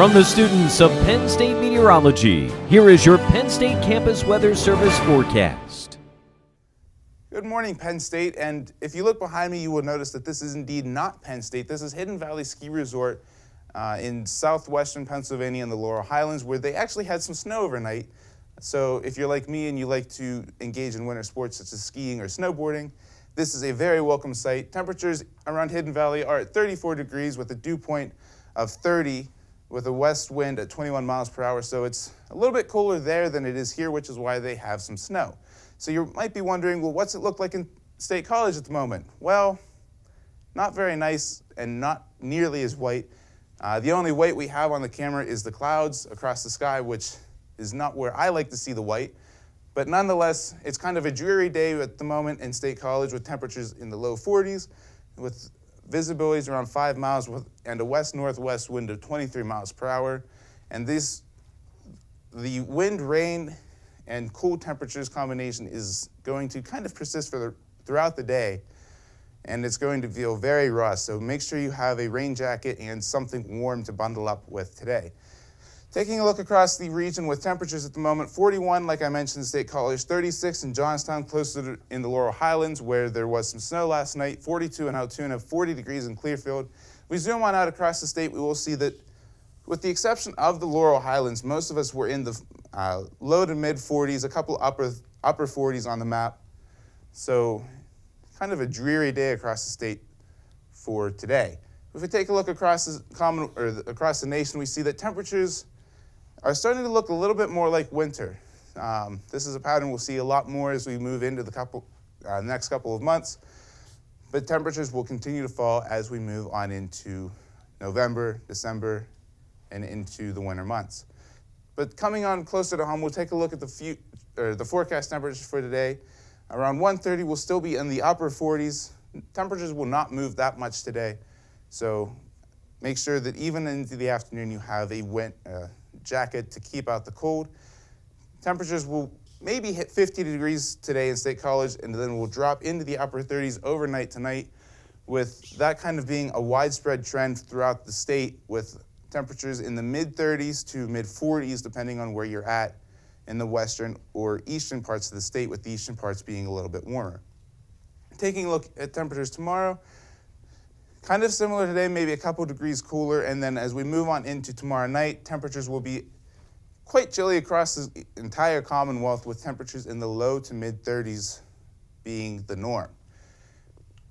From the students of Penn State Meteorology, here is your Penn State Campus Weather Service forecast. Good morning, Penn State, and if you look behind me, you will notice that this is indeed not Penn State. This is Hidden Valley Ski Resort in southwestern Pennsylvania in the Laurel Highlands, where they actually had some snow overnight. So if you're like me and you like to engage in winter sports such as skiing or snowboarding, this is a very welcome site. Temperatures around Hidden Valley are at 34 degrees with a dew point of 30 with a west wind at 21 miles per hour. So it's a little bit cooler there than it is here, which is why they have some snow. So you might be wondering, well, what's it look like in State College at the moment? Well, not very nice and not nearly as white. The only white we have on the camera is the clouds across the sky, which is not where I like to see the white. But nonetheless, it's kind of a dreary day at the moment in State College with temperatures in the low 40s, with visibilities around 5 miles and a west-northwest wind of 23 miles per hour. And the wind, rain, and cool temperatures combination is going to kind of persist throughout the day, and it's going to feel very raw. So make sure you have a rain jacket and something warm to bundle up with today. Taking a look across the region with temperatures at the moment, 41, like I mentioned, State College, 36 in Johnstown, closer in the Laurel Highlands, where there was some snow last night, 42 in Altoona, 40 degrees in Clearfield. We zoom on out across the state, we will see that with the exception of the Laurel Highlands, most of us were in the low to mid 40s, a couple upper 40s on the map. So kind of a dreary day across the state for today. If we take a look across the nation, we see that temperatures are starting to look a little bit more like winter. This is a pattern we'll see a lot more as we move into the next couple of months, but temperatures will continue to fall as we move on into November, December, and into the winter months. But coming on closer to home, we'll take a look at the forecast temperatures for today. Around 1:30, we'll still be in the upper 40s. Temperatures will not move that much today, so make sure that even into the afternoon you have a jacket to keep out the cold. Temperatures will maybe hit 50 degrees today in State College, and then we'll drop into the upper 30s overnight tonight, with that kind of being a widespread trend throughout the state, with temperatures in the mid-30s to mid-40s, depending on where you're at in the western or eastern parts of the state, with the eastern parts being a little bit warmer. Taking a look at temperatures tomorrow, kind of similar today, maybe a couple degrees cooler, and then as we move on into tomorrow night, temperatures will be quite chilly across the entire Commonwealth, with temperatures in the low to mid-30s being the norm.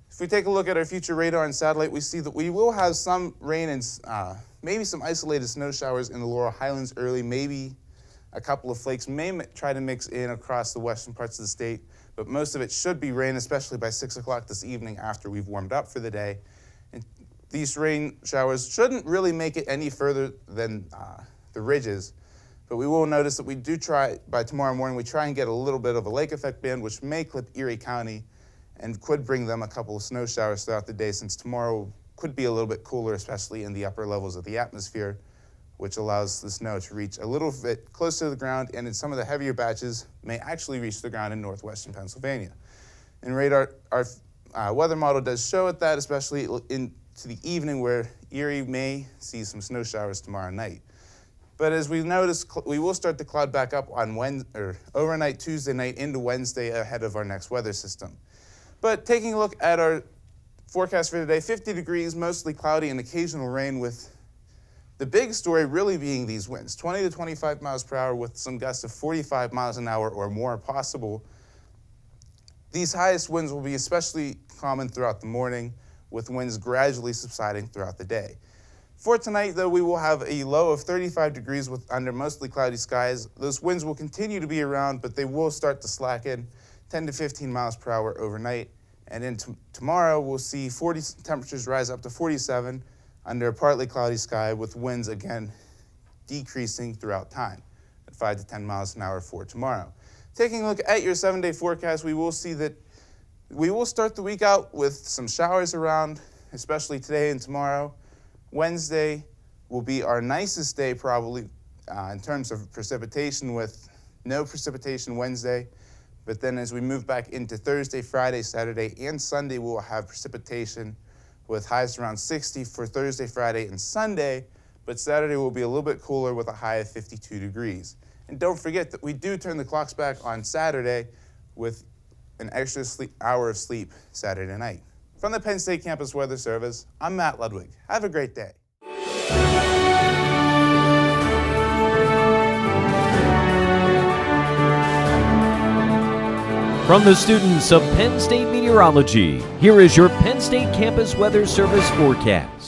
If we take a look at our future radar and satellite, we see that we will have some rain and maybe some isolated snow showers in the Laurel Highlands early, maybe a couple of flakes may try to mix in across the western parts of the state, but most of it should be rain, especially by 6 o'clock this evening after we've warmed up for the day. And these rain showers shouldn't really make it any further than the ridges, but we will notice that we do try, by tomorrow morning, we try and get a little bit of a lake effect band, which may clip Erie County and could bring them a couple of snow showers throughout the day, since tomorrow could be a little bit cooler, especially in the upper levels of the atmosphere, which allows the snow to reach a little bit closer to the ground, and in some of the heavier batches may actually reach the ground in northwestern Pennsylvania. And radar, our weather model does show it that, especially into the evening, where Erie may see some snow showers tomorrow night. But as we notice, we will start to cloud back up on overnight Tuesday night into Wednesday ahead of our next weather system. But taking a look at our forecast for today, 50 degrees, mostly cloudy and occasional rain, with the big story really being these winds, 20 to 25 miles per hour with some gusts of 45 miles an hour or more possible. These highest winds will be especially common throughout the morning, with winds gradually subsiding throughout the day. For tonight, though, we will have a low of 35 degrees under mostly cloudy skies. Those winds will continue to be around, but they will start to slacken, 10 to 15 miles per hour overnight. And then tomorrow, we'll see temperatures rise up to 47 under a partly cloudy sky, with winds again decreasing throughout time at 5 to 10 miles an hour for tomorrow. Taking a look at your 7-day forecast, we will see that we will start the week out with some showers around, especially today and tomorrow. Wednesday will be our nicest day probably in terms of precipitation, with no precipitation Wednesday. But then as we move back into Thursday, Friday, Saturday, and Sunday, we'll have precipitation with highs around 60 for Thursday, Friday, and Sunday, but Saturday will be a little bit cooler with a high of 52 degrees. And don't forget that we do turn the clocks back on Saturday with an extra hour of sleep Saturday night. From the Penn State Campus Weather Service, I'm Matt Ludwig. Have a great day. From the students of Penn State Meteorology, here is your Penn State Campus Weather Service forecast.